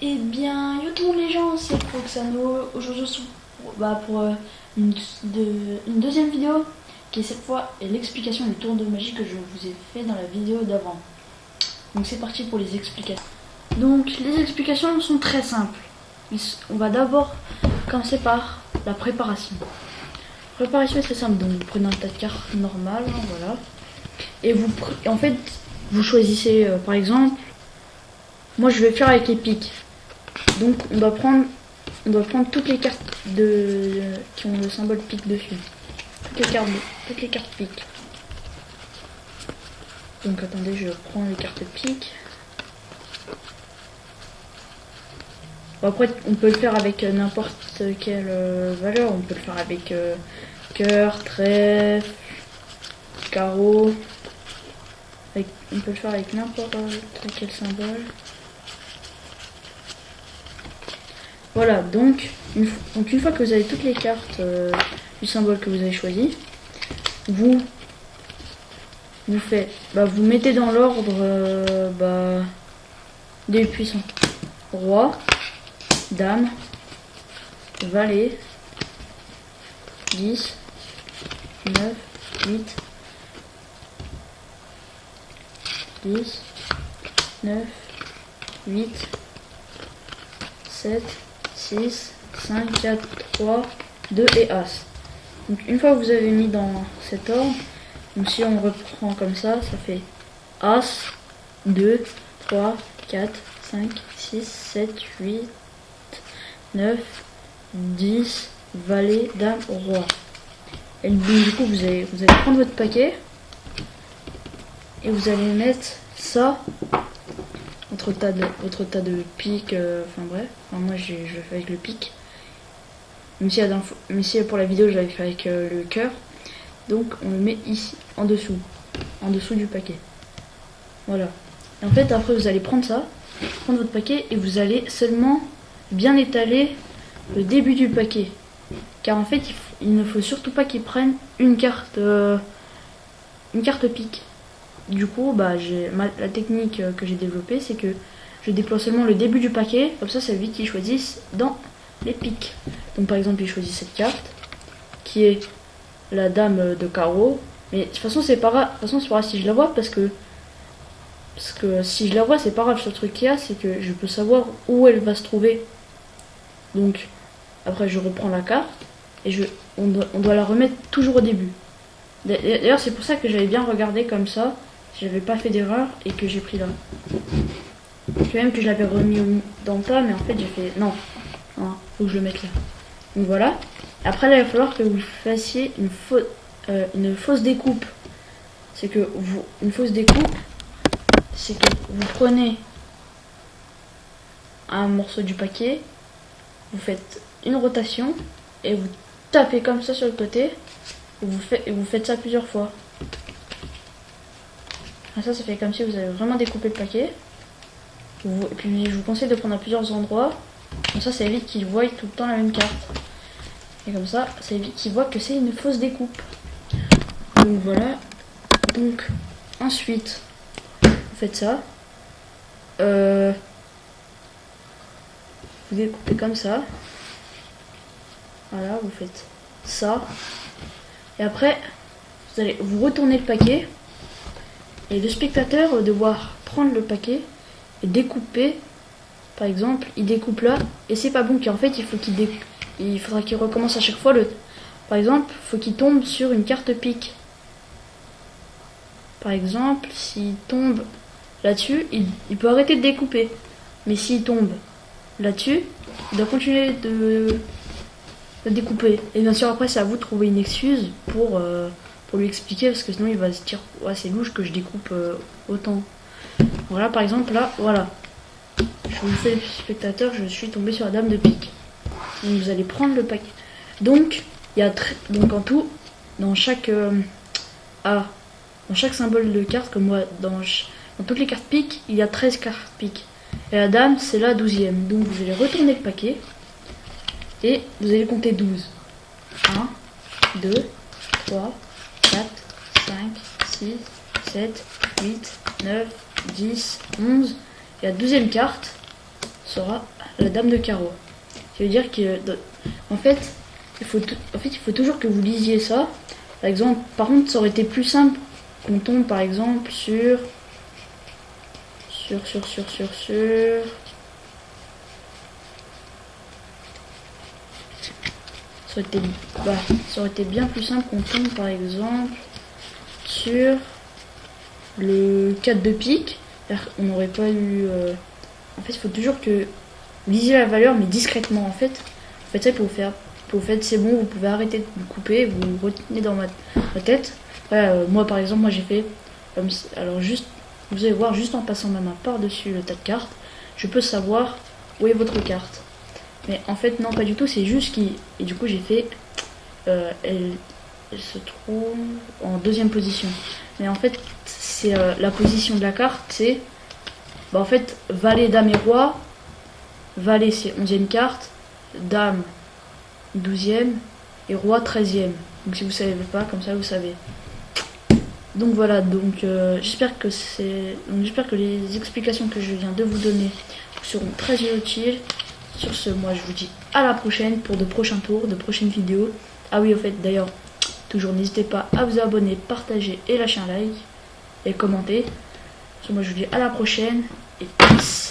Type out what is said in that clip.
Eh bien, yo tout le monde les gens, c'est Proxano. Aujourd'hui, pour une deuxième vidéo qui est cette fois l'explication du tour de magie que je vous ai fait dans la vidéo d'avant. Donc c'est parti pour les explications. Donc les explications sont très simples. On va d'abord commencer par la préparation. La préparation est très simple, donc vous prenez un tas de cartes normal, hein, voilà. Et en fait, vous choisissez par exemple, moi je vais faire avec les piques. Donc on doit prendre toutes les cartes qui ont le symbole pique dessus. Toutes les cartes pique. Donc attendez, je prends les cartes pique. Bon, après on peut le faire avec n'importe quelle valeur. On peut le faire avec cœur, trèfle, carreau. On peut le faire avec n'importe quel symbole. Voilà, donc une fois que vous avez toutes les cartes du symbole que vous avez choisi, vous mettez dans l'ordre des puissants. Roi, dame, valet, 10, 9, 8, 10, 9, 8, 7, 6, 5, 4, 3, 2 et As. Donc une fois que vous avez mis dans cet ordre, donc si on reprend comme ça fait As, 2, 3, 4, 5, 6, 7, 8, 9, 10, valet, dame, roi. Et donc, du coup vous allez prendre votre paquet et vous allez mettre ça votre tas de pique, enfin bref, moi je le fais avec le pique, même si pour la vidéo je l'avais fait avec le cœur. Donc on le met ici en dessous du paquet, voilà. Et en fait après vous allez prendre votre paquet et vous allez seulement bien étaler le début du paquet, car en fait il ne faut surtout pas qu'il prenne une carte pique. Du coup, la technique que j'ai développée, c'est que je déploie seulement le début du paquet, comme ça évite qu'ils choisissent dans les piques. Donc par exemple, il choisit cette carte, qui est la dame de carreau. Mais de toute façon, c'est pas grave si je la vois, parce que si je la vois, c'est pas grave. Le truc qu'il y a, c'est que je peux savoir où elle va se trouver. Donc, après, je reprends la carte, et on doit la remettre toujours au début. D'ailleurs, c'est pour ça que j'avais bien regardé comme ça, si j'avais pas fait d'erreur et que j'ai pris là. Puis même que je l'avais remis dans le tas, mais en fait j'ai fait non, faut que je le mette là. Donc voilà. Après là, il va falloir que vous fassiez une fausse découpe. Une fausse découpe, c'est que vous prenez un morceau du paquet, vous faites une rotation et vous tapez comme ça sur le côté. Et vous faites ça plusieurs fois. Ça fait comme si vous avez vraiment découpé le paquet. Et puis je vous conseille de prendre à plusieurs endroits. Comme ça évite qu'ils voient tout le temps la même carte. Et comme ça évite qu'ils voient que c'est une fausse découpe. Donc voilà. Donc ensuite, vous faites ça. Vous découpez comme ça. Voilà, vous faites ça. Et après, vous allez vous retourner le paquet. Et le spectateur va devoir prendre le paquet et découper. Par exemple, il découpe là. Et c'est pas bon, car en fait, il faudra qu'il recommence à chaque fois. Par exemple, il faut qu'il tombe sur une carte pique. Par exemple, s'il tombe là-dessus, il peut arrêter de découper. Mais s'il tombe là-dessus, il doit continuer de découper. Et bien sûr après c'est à vous de trouver une excuse pour lui expliquer, parce que sinon il va se dire ouais, c'est louche que je découpe autant. Voilà, par exemple là, voilà, je vous fais le spectateur, je suis tombé sur la dame de pique. Donc vous allez prendre le paquet. Donc donc en tout, dans chaque symbole de carte, comme moi dans toutes les cartes pique, il y a 13 cartes pique. Et la dame c'est la 12e. Donc vous allez retourner le paquet et vous allez compter 12. 1, 2, 3, 4, 5, 6, 7, 8, 9, 10, 11. Et la 12e carte sera la dame de carreau. Ça veut dire que, en fait, il faut toujours que vous lisiez ça. Par exemple, par contre, ça aurait été plus simple qu'on tombe par exemple sur. Ça aurait été bien plus simple qu'on tombe par exemple sur le 4 de pique. On n'aurait pas eu. En fait, il faut toujours que vous lisiez la valeur, mais discrètement. En fait, ça pour vous faites, c'est bon, vous pouvez arrêter de me couper, vous retenez dans ma tête. Voilà, moi par exemple, j'ai fait comme si, alors juste, vous allez voir, juste en passant ma main par-dessus le tas de cartes, je peux savoir où est votre carte. Mais en fait, non, pas du tout, c'est juste et du coup, j'ai fait. Elle se trouve en deuxième position. Mais en fait, c'est la position de la carte, c'est. En fait, valet, dame et roi. Valet, c'est 11e carte. Dame, 12e. Et roi, 13e. Donc, si vous savez pas, comme ça, vous savez. Donc voilà, j'espère que les explications que je viens de vous donner seront très utiles. Sur ce, moi je vous dis à la prochaine pour de prochains tours, de prochaines vidéos. Ah oui, au fait, d'ailleurs, toujours n'hésitez pas à vous abonner, partager et lâcher un like et commenter. Sur ce, moi je vous dis à la prochaine et peace.